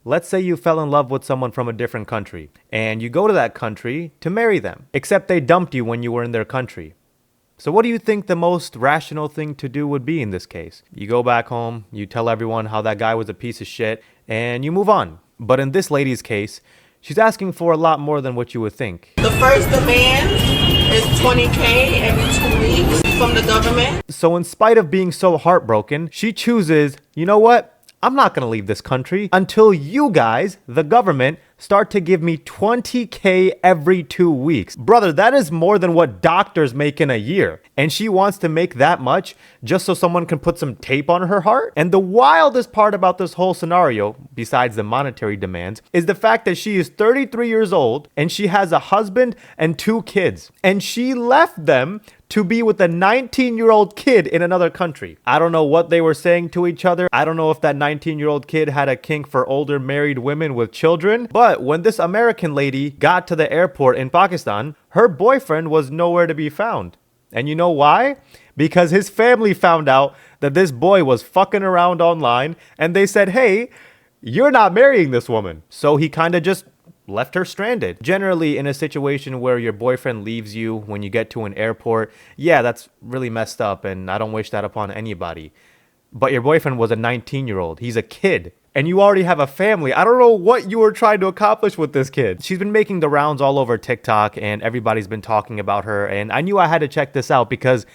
Let's say you fell in love with someone from a different country, and you go to that country to marry them, except they dumped you when you were in their country. So what do you think the most rational thing to do would be in this case? You go back home, you tell everyone how that guy was a piece of shit, and you move on. But in this lady's case, she's asking for a lot more than what you would think. The first demand is $20K every 2 weeks from the government. So in spite of being so heartbroken, she chooses, you know what? I'm not gonna leave this country until you guys, the government, start to give me $20K every 2 weeks. Brother, that is more than what doctors make in a year. And she wants to make that much just so someone can put some tape on her heart? And the wildest part about this whole scenario, besides the monetary demands, is the fact that she is 33 years old and she has a husband and 2 kids. And she left them to be with a 19-year-old kid in another country. I don't know what they were saying to each other. I don't know if that 19-year-old kid had a kink for older married women with children. But when this American lady got to the airport in Pakistan, her boyfriend was nowhere to be found. And you know why? Because his family found out that this boy was fucking around online and they said, hey, you're not marrying this woman. So he kind of just left her stranded. Generally, in a situation where your boyfriend leaves you when you get to an airport, yeah, that's really messed up and I don't wish that upon anybody. But your boyfriend was a 19-year-old. He's a kid. And you already have a family. I don't know what you were trying to accomplish with this kid. She's been making the rounds all over TikTok and everybody's been talking about her. And I knew I had to check this out because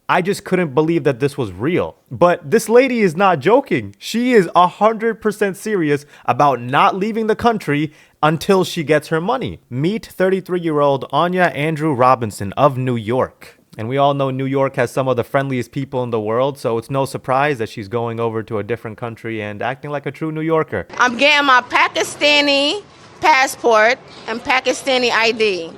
I just couldn't believe that this was real. But this lady is not joking. She is 100% serious about not leaving the country until she gets her money. Meet 33-year-old Anya Andrew Robinson of New York. And we all know New York has some of the friendliest people in the world, so it's no surprise that she's going over to a different country and acting like a true New Yorker. I'm getting my Pakistani passport and Pakistani ID.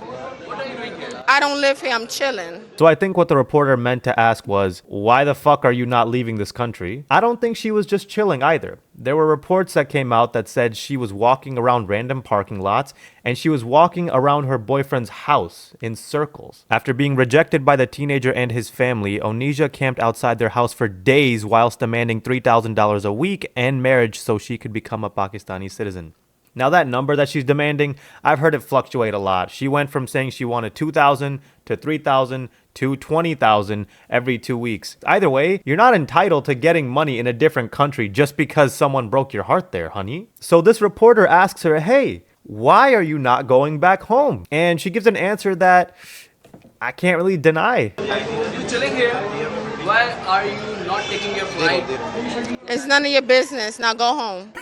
I don't live here, I'm chilling. So I think what the reporter meant to ask was, why the fuck are you not leaving this country? I don't think she was just chilling either. There were reports that came out that said she was walking around random parking lots and she was walking around her boyfriend's house in circles. After being rejected by the teenager and his family, Onisha camped outside their house for days whilst demanding $3,000 a week and marriage so she could become a Pakistani citizen. Now that number that she's demanding, I've heard it fluctuate a lot. She went from saying she wanted $2,000 to $3,000 to $20,000 every 2 weeks. Either way, you're not entitled to getting money in a different country just because someone broke your heart there, honey. So this reporter asks her, hey, why are you not going back home? And she gives an answer that I can't really deny. You're chilling here. Why are you not taking your flight? It's none of your business. Now go home.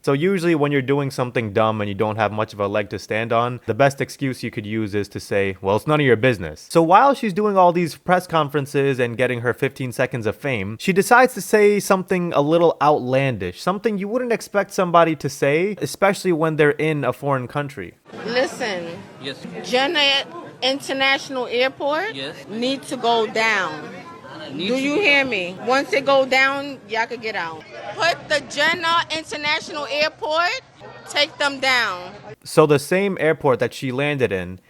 So usually when you're doing something dumb and you don't have much of a leg to stand on, the best excuse you could use is to say, well, it's none of your business. So while she's doing all these press conferences and getting her 15 seconds of fame, she decides to say something a little outlandish, something you wouldn't expect somebody to say, especially when they're in a foreign country. Listen, Yes. Jeddah International Airport Yes. needs to go down. Do you hear me? Once it go down, y'all could get out. Put the Jeddah International Airport, take them down. So the same airport that she landed in,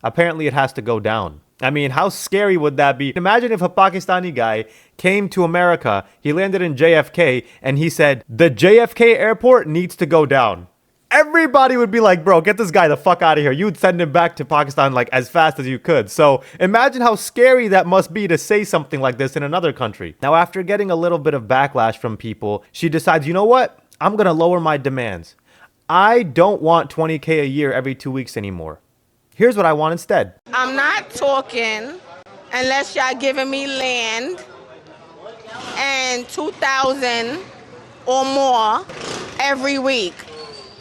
apparently it has to go down. I mean, how scary would that be? Imagine if a Pakistani guy came to America, he landed in JFK, and he said, the JFK airport needs to go down. Everybody would be like, bro, get this guy the fuck out of here. You'd send him back to Pakistan like as fast as you could. So imagine how scary that must be to say something like this in another country. Now, after getting a little bit of backlash from people, she decides, you know what? I'm going to lower my demands. I don't want $20K a year every 2 weeks anymore. Here's what I want instead. I'm not talking unless y'all giving me land and 2,000 or more every week.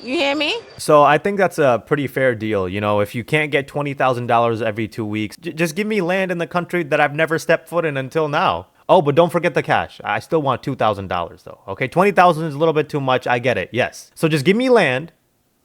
You hear me? So I think that's a pretty fair deal. You know, if you can't get $20,000 every 2 weeks, just give me land in the country that I've never stepped foot in until now. Oh, but don't forget the cash. I still want $2,000 though. Okay, $20,000 is a little bit too much. I get it. Yes. So just give me land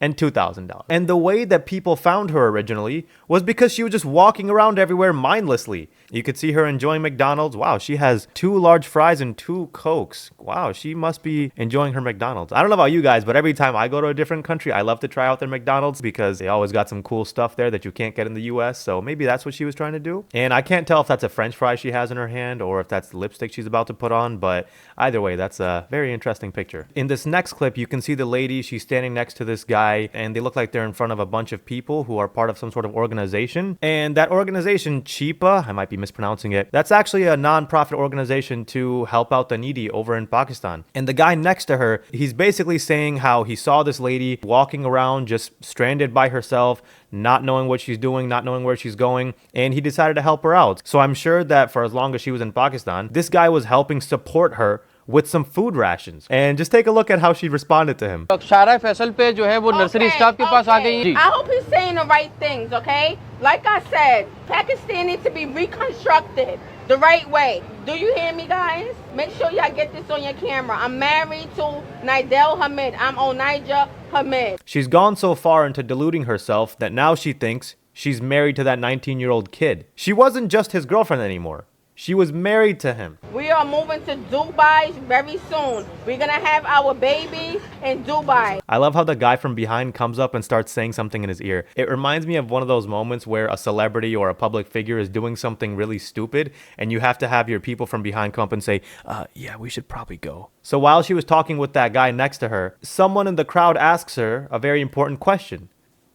and $2,000. And the way that people found her originally was because she was just walking around everywhere mindlessly. You could see her enjoying McDonald's. Wow, she has 2 large fries and 2 Cokes. Wow, she must be enjoying her McDonald's. I don't know about you guys, but every time I go to a different country, I love to try out their McDonald's because they always got some cool stuff there that you can't get in the US. So maybe that's what she was trying to do. And I can't tell if that's a French fry she has in her hand or if that's the lipstick she's about to put on, but either way, that's a very interesting picture. In this next clip, you can see the lady, she's standing next to this guy, and they look like they're in front of a bunch of people who are part of some sort of organization. And that organization, Chipa, I might be mispronouncing it, that's actually a non-profit organization to help out the needy over in Pakistan. And the guy next to her, he's basically saying how he saw this lady walking around just stranded by herself, not knowing what she's doing, not knowing where she's going, and he decided to help her out. So I'm sure that for as long as she was in Pakistan, this guy was helping support her with some food rations. And just take a look at how she responded to him. शारा फैसल पे जो है वो nursery staff के पास आ गई हैं। I hope he's saying the right things, okay? Like I said, Pakistan needs to be reconstructed the right way. Do you hear me, guys? Make sure y'all get this on your camera. I'm married to Nidel Hamid. I'm Onaija Hamid. She's gone so far into deluding herself that now she thinks she's married to that 19-year-old kid. She wasn't just his girlfriend anymore. She was married to him. We are moving to Dubai very soon. We're gonna have our baby in Dubai. I love how the guy from behind comes up and starts saying something in his ear. It reminds me of one of those moments where a celebrity or a public figure is doing something really stupid and you have to have your people from behind come up and say, yeah, we should probably go. So while she was talking with that guy next to her, someone in the crowd asks her a very important question.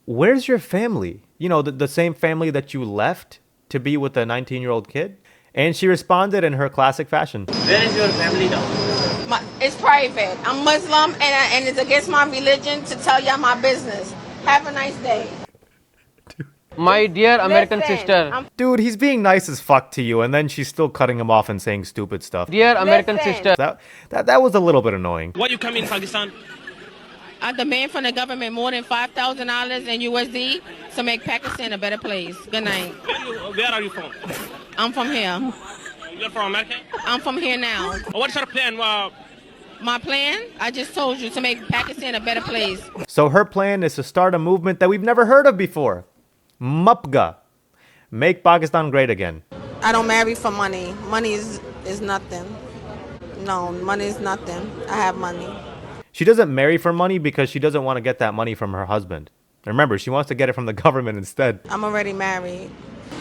Where's your family? You know, the same family that you left to be with the 19-year-old kid? And she responded in her classic fashion. Where is your family now? It's private. I'm Muslim and it's against my religion to tell y'all my business. Have a nice day. My dear American Listen, sister. Dude, he's being nice as fuck to you, and then she's still cutting him off and saying stupid stuff. Dear American Listen. sister. That was a little bit annoying. Why you come in Pakistan? I demand from the government more than $5,000 in USD to make Pakistan a better place. Good night. Where are you from? I'm from here. You're from America? I'm from here now. What's your plan? My plan, I just told you, to make Pakistan a better place. So her plan is to start a movement that we've never heard of before. MUPGA. Make Pakistan great again. I don't marry for money. Money is nothing. No, money is nothing. I have money. She doesn't marry for money because she doesn't want to get that money from her husband. Remember, she wants to get it from the government instead. I'm already married.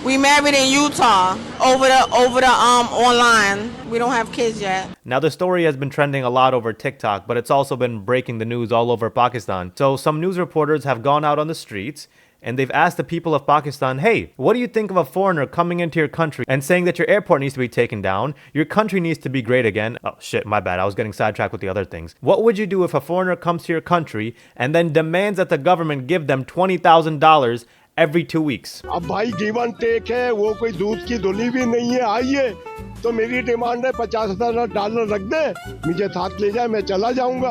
We married in Utah over the online. We don't have kids yet. Now the story has been trending a lot over TikTok, but it's also been breaking the news all over Pakistan. So some news reporters have gone out on the streets and they've asked the people of Pakistan, hey, what do you think of a foreigner coming into your country and saying that your airport needs to be taken down, your country needs to be great again? Oh shit, my bad, I was getting sidetracked with the other things. What would you do if a foreigner comes to your country and then demands that the government give them $20,000 every 2 weeks? अब भाई give and take है, वो कोई दूध की धुली भी नहीं है। आइए तो मेरी डिमांड है $50,000 रख दे, मुझे साथ ले जाए, मैं चला जाऊंगा।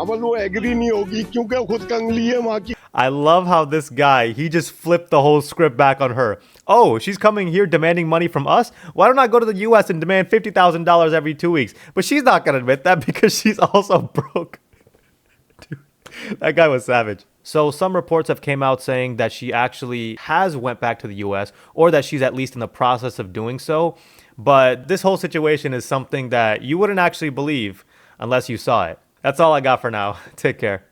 अब वो एग्री नहीं होगी क्योंकि खुद कंगली है वहाँ की। I love how this guy, he just flipped the whole script back on her. Oh, she's coming here demanding money from us? Why don't I go to the US and demand $50,000 every 2 weeks? But she's not going to admit that because she's also broke. Dude, that guy was savage. So some reports have came out saying that she actually has went back to the US or that she's at least in the process of doing so. But this whole situation is something that you wouldn't actually believe unless you saw it. That's all I got for now. Take care.